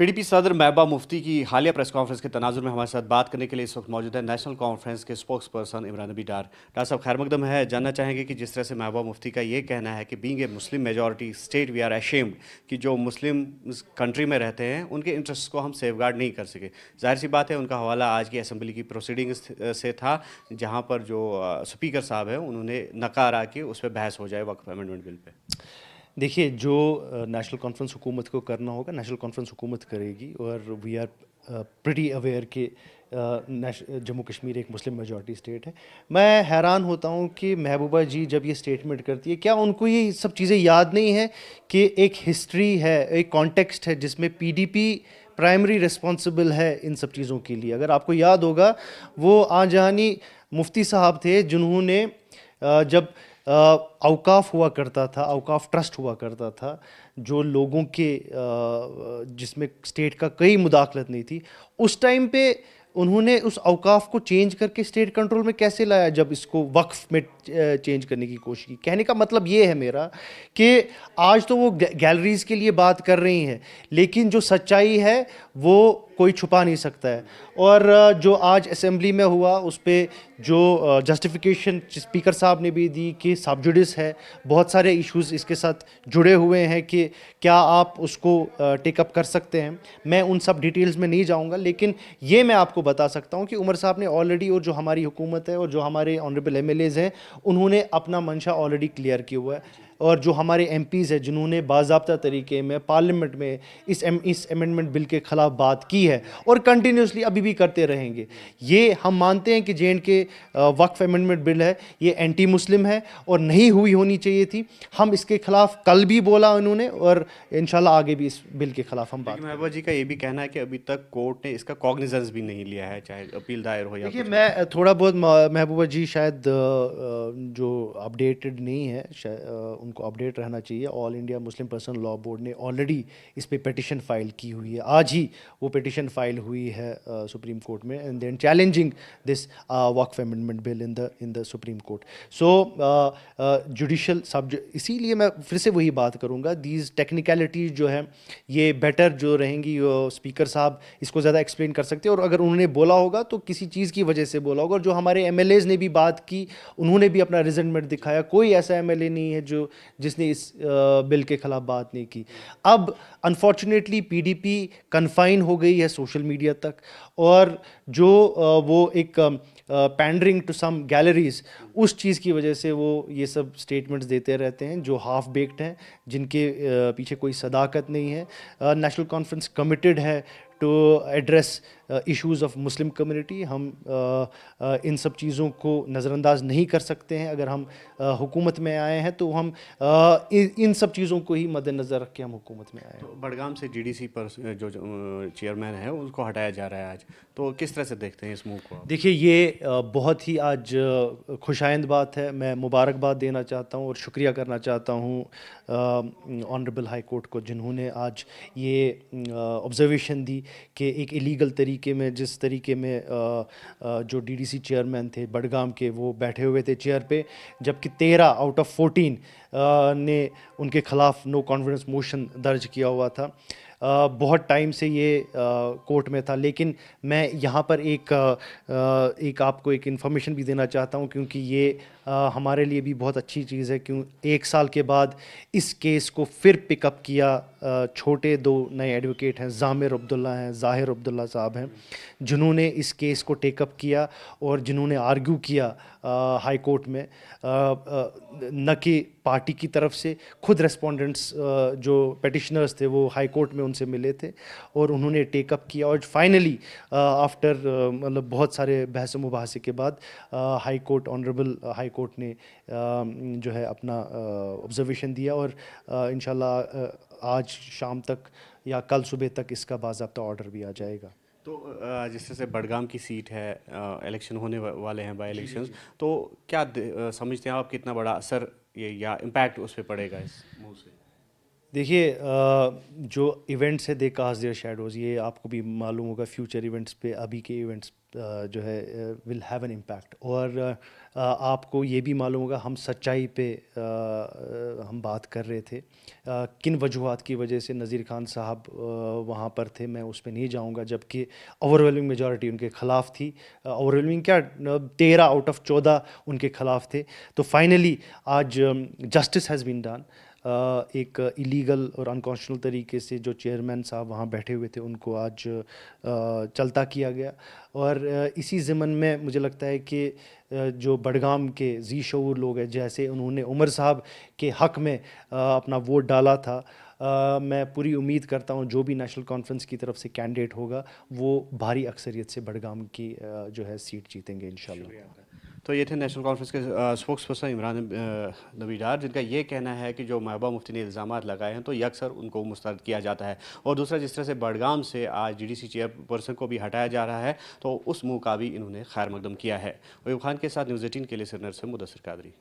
PDP सदर महबूबा मुफ्ती की हालिया प्रेस कॉन्फ्रेंस के तनाजुर में हमारे साथ बात करने के लिए इस वक्त मौजूद है नेशनल कॉन्फ्रेंस के स्पोक्स पर्सन इमरान नबी डार। डॉक्टर साहब खैर मकदम है। जानना चाहेंगे कि जिस तरह से महबूबा मुफ्ती का ये कहना है कि being a Muslim majority state we are ashamed कि जो मुस्लिम कंट्री में रहते हैं उनके इंटरेस्ट को हम सेफ गार्ड नहीं कर सके। जाहिर सी बात है उनका हवाला आज की असम्बली की प्रोसीडिंग से था, जहाँ पर जो स्पीकर साहब हैं उन्होंने नकारा कि उस पर बहस हो जाए वक्फ अमेंडमेंट बिल पर। देखिए, जो नेशनल कॉन्फ्रेंस हुकूमत को करना होगा, नेशनल कॉन्फ्रेंस हुकूमत करेगी। और वी आर प्रीटी अवेयर कि जम्मू कश्मीर एक मुस्लिम मेजॉरिटी स्टेट है। मैं हैरान होता हूँ कि महबूबा जी जब ये स्टेटमेंट करती है, क्या उनको ये सब चीज़ें याद नहीं है कि एक हिस्ट्री है, एक कॉन्टेक्स्ट है जिसमें पीडीपी प्राइमरी रिस्पॉन्सिबल है इन सब चीज़ों के लिए। अगर आपको याद होगा, वो आजहानी मुफ्ती साहब थे जिन्होंने जब औकाफ हुआ करता था, औकाफ ट्रस्ट हुआ करता था, जो लोगों के जिसमें स्टेट का कई मुदाखलत नहीं थी, उस टाइम पे उन्होंने उस औकाफ को चेंज करके स्टेट कंट्रोल में कैसे लाया जब इसको वक्फ में चेंज करने की कोशिश की। कहने का मतलब ये है मेरा कि आज तो वो गैलरीज के लिए बात कर रही हैं, लेकिन जो सच्चाई है वो कोई छुपा नहीं सकता है। और जो आज असेंबली में हुआ उस पर जो जस्टिफिकेशन स्पीकर साहब ने भी दी कि सब जुडिस है, बहुत सारे इश्यूज इसके साथ जुड़े हुए हैं कि क्या आप उसको टेकअप कर सकते हैं। मैं उन सब डिटेल्स में नहीं जाऊंगा, लेकिन ये मैं आपको बता सकता हूं कि उमर साहब ने ऑलरेडी, और जो हमारी हुकूमत है और जो हमारे ऑनरेबल एमएलएज हैं, उन्होंने अपना मंशा ऑलरेडी क्लियर किया हुआ है। और जो हमारे एमपीज़ हैं जिन्होंने बाज़ाब्ता तरीके में पार्लियामेंट में इस अमेंडमेंट बिल के ख़िलाफ़ बात की है और कंटिन्यूसली अभी भी करते रहेंगे। ये हम मानते हैं कि जे एंड के वक्फ अमेंडमेंट बिल है, ये एंटी मुस्लिम है और नहीं हुई होनी चाहिए थी। हम इसके ख़िलाफ़ कल भी बोला उन्होंने, और इंशाल्लाह आगे भी इस बिल के ख़िलाफ़ हम बात लेकिन महबूबा जी का ये भी कहना है कि अभी तक कोर्ट ने इसका कॉग्निजेंस भी नहीं लिया है, चाहे अपील दायर हो या देखिए, कुछ और। मैं थोड़ा बहुत महबूबा जी शायद जो अपडेटेड नहीं है, उनको अपडेट रहना चाहिए। All India Muslim person law board ने ऑलरेडी इस पे पिटिशन फाइल की हुई है। आज ही वो पिटिशन फाइल हुई है सुप्रीम कोर्ट में, and then challenging this Waqf amendment bill in the Supreme Court. So judicial subject, इसीलिए मैं फिर से वही बात करूँगा, दीज टेक्निकलिटीज़ जो है ये बेटर जो रहेंगी, स्पीकर साहब इसको ज़्यादा एक्सप्लेन कर सकते हैं। और अगर उन्होंने बोला होगा तो किसी चीज़ की वजह से बोला होगा। और जो हमारे एमएलएज ने भी बात की, उन्होंने भी अपना रिजल्टमेंट दिखाया। कोई ऐसा एमएलए नहीं है जिसने इस बिल के खिलाफ बात नहीं की। अब अनफॉर्चुनेटली पीडीपी कन्फाइन हो गई है सोशल मीडिया तक, और जो वो एक पैंडरिंग टू सम गैलरीज, उस चीज़ की वजह से वो ये सब स्टेटमेंट्स देते रहते हैं जो हाफ बेक्ड हैं, जिनके पीछे कोई सदाकत नहीं है। नेशनल कॉन्फ्रेंस कमिटेड है to address issues of Muslim community. हम इन सब चीज़ों को नज़रअंदाज नहीं कर सकते हैं। अगर हम हुकूमत में आए हैं तो हम इन सब चीज़ों को ही मद्देनज़र रख के हम हुकूमत में आए हैं। तो बडगाम से जीडीसी पर जो चेयरमैन है उसको हटाया जा रहा है आज, तो किस तरह से देखते हैं इस मूव को आप? देखिए, ये बहुत ही आज खुशाइंद बात है। मैं मुबारकबाद देना चाहता हूँ और शुक्रिया करना चाहता हूँ ऑनरेबल हाई कोर्ट को, जिन्होंने आज ये ऑब्जर्वेशन दी कि एक इलीगल तरीके में, जिस तरीके में जो डीडीसी चेयरमैन थे बडगाम के, वो बैठे हुए थे चेयर पे, जबकि 13 आउट ऑफ 14 ने उनके खिलाफ नो कॉन्फिडेंस मोशन दर्ज किया हुआ था। बहुत टाइम से ये कोर्ट में था। लेकिन मैं यहाँ पर एक आपको एक इन्फॉर्मेशन भी देना चाहता हूँ, क्योंकि ये हमारे लिए भी बहुत अच्छी चीज़ है। क्यों 1 साल के बाद इस केस को फिर पिकअप किया। छोटे 2 नए एडवोकेट हैं, ज़ामिर अब्दुल्ला हैं, ज़ाहिर अब्दुल्ला साहब हैं, जिन्होंने इस केस को टेकअप किया और जिन्होंने आर्ग्यू किया हाई कोर्ट में, न कि पार्टी की तरफ से। खुद रेस्पोंडेंट्स जो पिटिशनर्स थे वो हाई कोर्ट में उनसे मिले थे और उन्होंने टेकअप किया। और फाइनली आफ्टर मतलब बहुत सारे बहस मुबाहसे के बाद high court, honourable high court ने जो है अपना ऑब्जर्वेशन दिया, और इंशाल्लाह आज शाम तक या कल सुबह तक इसका बाज़ाब्ता ऑर्डर भी आ जाएगा। तो जिस तरह से बडगाम की सीट है, इलेक्शन होने वाले हैं, बाई इलेक्शंस, तो क्या समझते हैं आप कितना बड़ा असर ये या इम्पैक्ट उस पर पड़ेगा इस मूव से? देखिए जो इवेंट्स है दे कास्ट देयर शैडोज़, ये आपको भी मालूम होगा, फ्यूचर इवेंट्स पे अभी के इवेंट्स जो है विल हैव एन इम्पैक्ट। और आपको ये भी मालूम होगा, हम सच्चाई पे हम बात कर रहे थे, किन वजूहात की वजह से नज़ीर खान साहब वहाँ पर थे, मैं उस पर नहीं जाऊँगा, जबकि ओवरवेलमिंग मेजॉरिटी उनके ख़िलाफ़ थी। ओवरवेलमिंग क्या, 13 आउट ऑफ 14 उनके ख़िलाफ़ थे। तो फाइनली आज जस्टिस हैज़ बीन डन। एक इलीगल और अनकॉन्स्टिट्यूशनल तरीके से जो चेयरमैन साहब वहाँ बैठे हुए थे उनको आज चलता किया गया। और इसी ज़मन में मुझे लगता है कि जो बडगाम के जी शऊर लोग हैं, जैसे उन्होंने उमर साहब के हक़ में अपना वोट डाला था, मैं पूरी उम्मीद करता हूँ जो भी नेशनल कॉन्फ्रेंस की तरफ से कैंडिडेट होगा वो भारी अक्सरियत से बडगाम की जो है सीट जीतेंगे इंशाल्लाह। तो ये थे नेशनल कॉन्फ्रेंस के स्पोक्स पर्सन इमरान नबी डार, जिनका ये कहना है कि जो महबूबा मुफ्ती ने इल्ज़ाम लगाए हैं तो यकसर उनको मुस्तरद किया जाता है। और दूसरा, जिस तरह से बडगाम से आज डीडीसी चेयरपर्सन को भी हटाया जा रहा है तो उस मुँह का भी इन्होंने खैर मकदम किया है। वयूब खान के साथ न्यूज़ 18 के लिए सिरनर से मुदस्सिर कादरी।